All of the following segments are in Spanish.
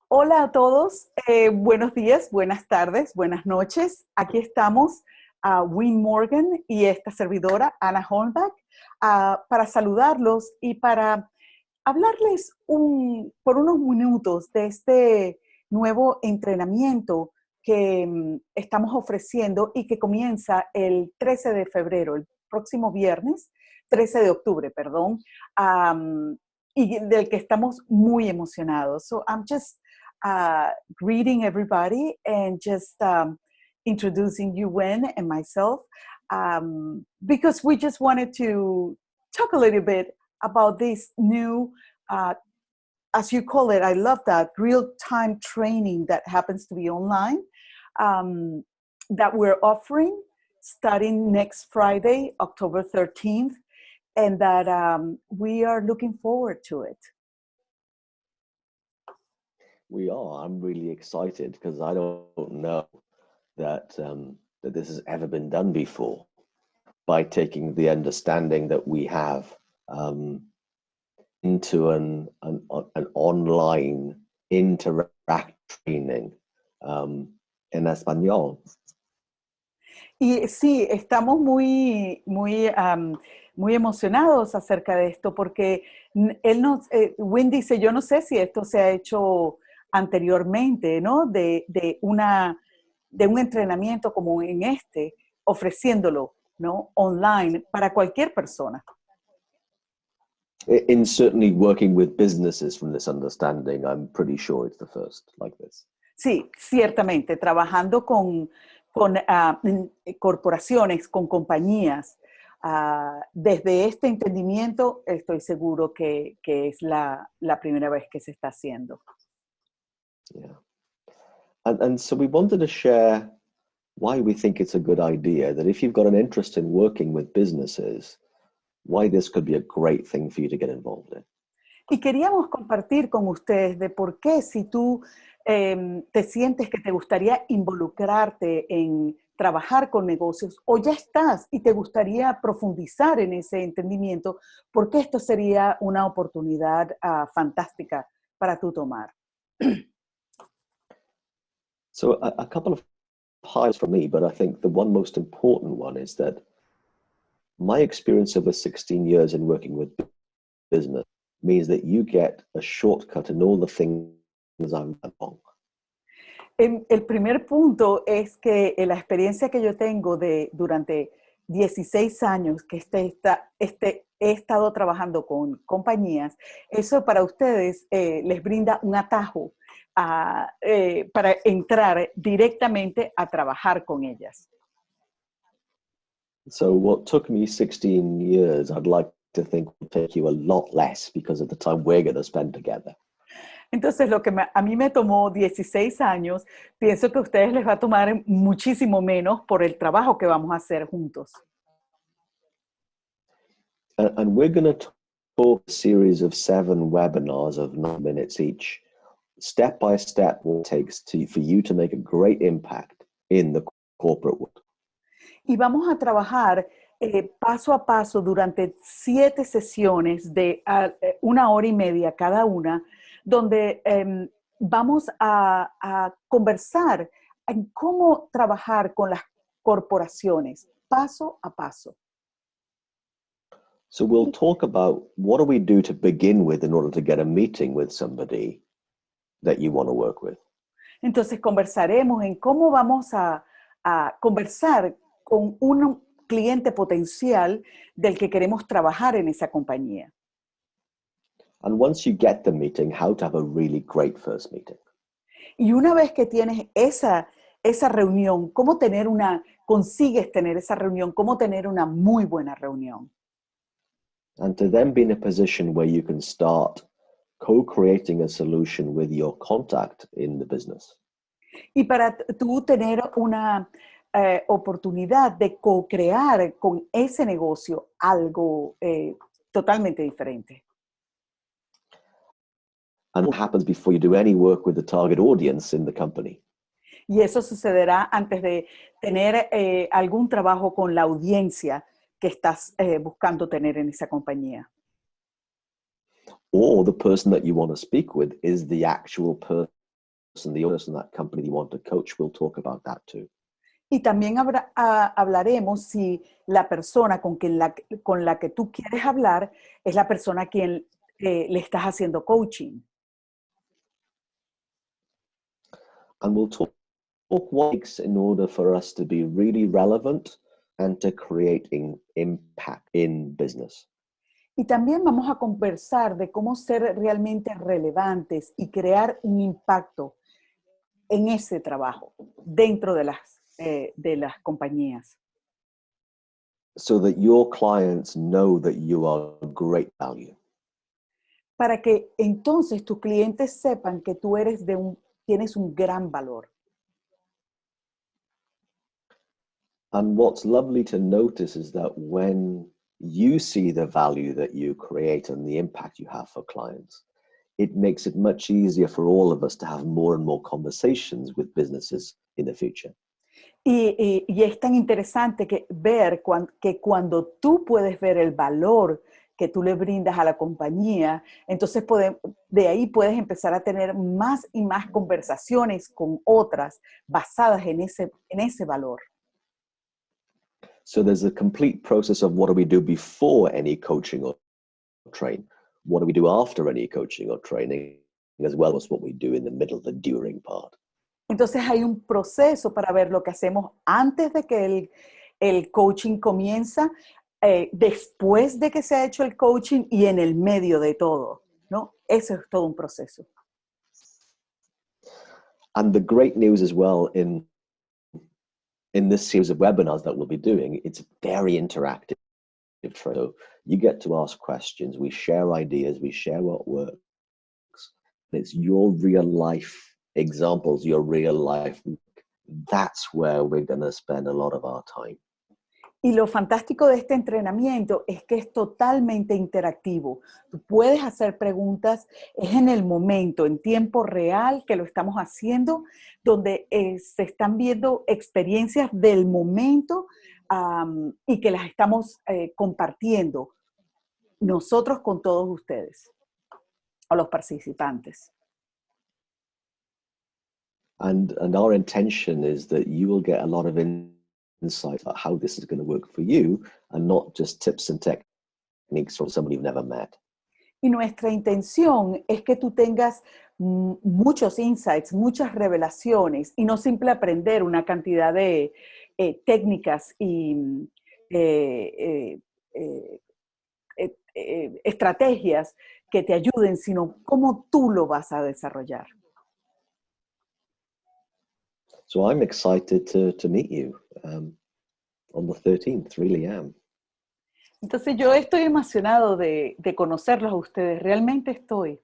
Hola a todos, buenos días, buenas tardes, buenas noches. Aquí estamos, Win Morgan y esta servidora, Ana Holmbach, para saludarlos y para hablarles por unos minutos de este nuevo entrenamiento que estamos ofreciendo y que comienza el 13 de febrero, el próximo viernes, 13 de octubre, perdón, y del que estamos muy emocionados. So I'm just uh, greeting everybody and just introducing you, Wen, and myself, because we just wanted to talk a little bit about this new, uh, as you call it, I love that, real-time training that happens to be online um, that we're offering starting next Friday, October 13th, and that we are looking forward to it. We are. I'm really excited because I don't know that that this has ever been done before. By taking the understanding that we have into an online interact training en español. Y sí, estamos muy emocionados acerca de esto porque Wynn dice, yo no sé si esto se ha hecho anteriormente, ¿no? De un entrenamiento como en este, ofreciéndolo, ¿no? Online para cualquier persona. In certainly working with businesses from this understanding, I'm pretty sure it's the first like this. Sí, ciertamente, trabajando con corporaciones, con compañías, desde este entendimiento estoy seguro que es la primera vez que se está haciendo. Yeah. And so we wanted to share why we think it's a good idea that if you've got an interest in working with businesses, why this could be a great thing for you to get involved in. Y queríamos compartir con ustedes de por qué si tú te sientes que te gustaría involucrarte en trabajar con negocios o ya estás y te gustaría profundizar en ese entendimiento, por qué esto sería una oportunidad fantástica para tú tomar. So a couple of highlights from me, but I think the one most important one is that my experience over 16 years in working with business means that you get a shortcut in all the things I've done wrong. El primer punto es que la experiencia que yo tengo durante 16 años que he estado trabajando con compañías, eso para ustedes les brinda un atajo para entrar directamente a trabajar con ellas. So what took me 16 years, I'd like to think will take you a lot less because of the time we're going to spend together. Entonces, lo que a mí me tomó 16 años, pienso que a ustedes les va a tomar muchísimo menos por el trabajo que vamos a hacer juntos. And we're going to talk a series of 7 webinars of 9 minutes each, step by step, what it takes for you to make a great impact in the corporate world. Y vamos a trabajar paso a paso durante 7 sesiones de 1 hora y media cada una, donde vamos a conversar en cómo trabajar con las corporaciones, paso a paso. So we'll talk about what do we do to begin with in order to get a meeting with somebody that you want to work with. Entonces conversaremos en cómo vamos a conversar con un cliente potencial del que queremos trabajar en esa compañía. And once you get the meeting, how to have a really great first meeting. Y una vez que tienes esa reunión, consigues tener esa reunión, cómo tener una muy buena reunión. And to then be in a position where you can start co-creating a solution with your contact in the business. Y para tú tener una oportunidad de co-crear con ese negocio algo totalmente diferente. And what happens before you do any work with the target audience in the company? Y eso sucederá antes de tener algún trabajo con la audiencia que estás buscando tener en esa compañía. Or the person that you want to speak with is the actual person person, the owners in that company you want to coach will talk about that too. Y también hablaremos si la persona con la que tú quieres hablar es la persona a quien le estás haciendo coaching. And we'll talk what it takes in order for us to be really relevant and to create impact in business. Y también vamos a conversar de cómo ser realmente relevantes y crear un impacto en ese trabajo, dentro de las compañías. So that your clients know that you are great value. Para que entonces tus clientes sepan que tú tienes un gran valor. And what's lovely to notice is that when you see the value that you create and the impact you have for clients, it makes it much easier for all of us to have more and more conversations with businesses in the future. Y es tan interesante ver que cuando tú puedes ver el valor que tú le brindas a la compañía, entonces de ahí puedes empezar a tener más y más conversaciones con otras basadas en ese valor. So there's a complete process of what do we do before any coaching or train, what do we do after any coaching or training, as well as what we do in the middle, the during part. Entonces hay un proceso para ver lo que hacemos antes de que el coaching comienza, después de que se ha hecho el coaching y en el medio de todo, ¿no? Eso es todo un proceso. And the great news as well in this series of webinars that we'll be doing, it's very interactive. So you get to ask questions, we share ideas, we share what works. It's your real life examples, your real life. That's where we're going to spend a lot of our time. Y lo fantástico de este entrenamiento es que es totalmente interactivo. Tú puedes hacer preguntas, es en el momento, en tiempo real que lo estamos haciendo, donde se están viendo experiencias del momento y que las estamos compartiendo nosotros con todos ustedes, o los participantes. And our intention is that you will get a lot of insight about how this is going to work for you and not just tips and techniques from somebody you've never met. Y nuestra intención es que tú tengas muchos insights, muchas revelaciones y no simple aprender una cantidad de técnicas y estrategias que te ayuden, sino cómo tú lo vas a desarrollar. So I'm excited to meet you on the 13th, really am. Entonces yo estoy emocionado de conocerlos a ustedes, realmente estoy.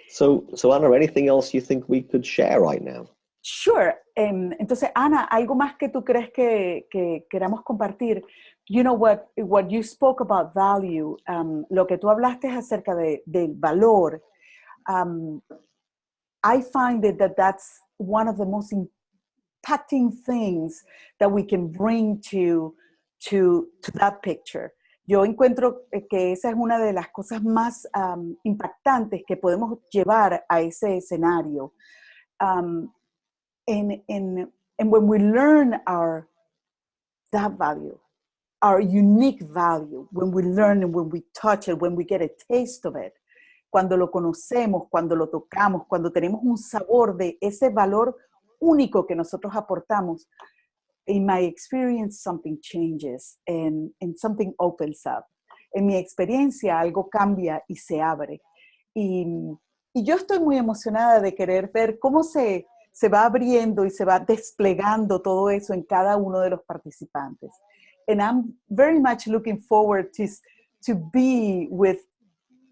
So Anna, anything else you think we could share right now? Sure. Entonces, Ana, ¿algo más que tú crees que queramos compartir? You know what you spoke about value, lo que tú hablaste acerca del valor. I find that's one of the most impacting things that we can bring to that picture. Yo encuentro que esa es una de las cosas más impactantes que podemos llevar a ese escenario. And when we learn that value, our unique value, when we learn and when we touch it, when we get a taste of it, cuando lo conocemos, cuando lo tocamos, cuando tenemos un sabor de ese valor único que nosotros aportamos, in my experience, something changes and something opens up. En mi experiencia, algo cambia y se abre. Y yo estoy muy emocionada de querer ver cómo se va abriendo y se va desplegando todo eso en cada uno de los participantes. And I'm very much looking forward to be with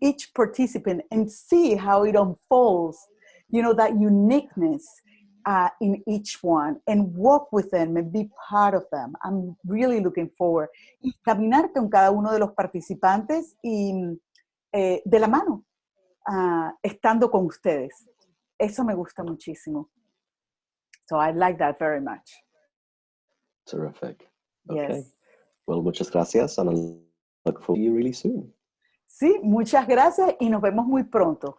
each participant and see how it unfolds, you know, that uniqueness in each one, and walk with them and be part of them. I'm really looking forward. Y caminar con cada uno de los participantes y de la mano, estando con ustedes. Eso me gusta muchísimo. So I like that very much. Terrific. Okay. Yes. Well, muchas gracias, and I look forward to you really soon. Sí, muchas gracias y nos vemos muy pronto.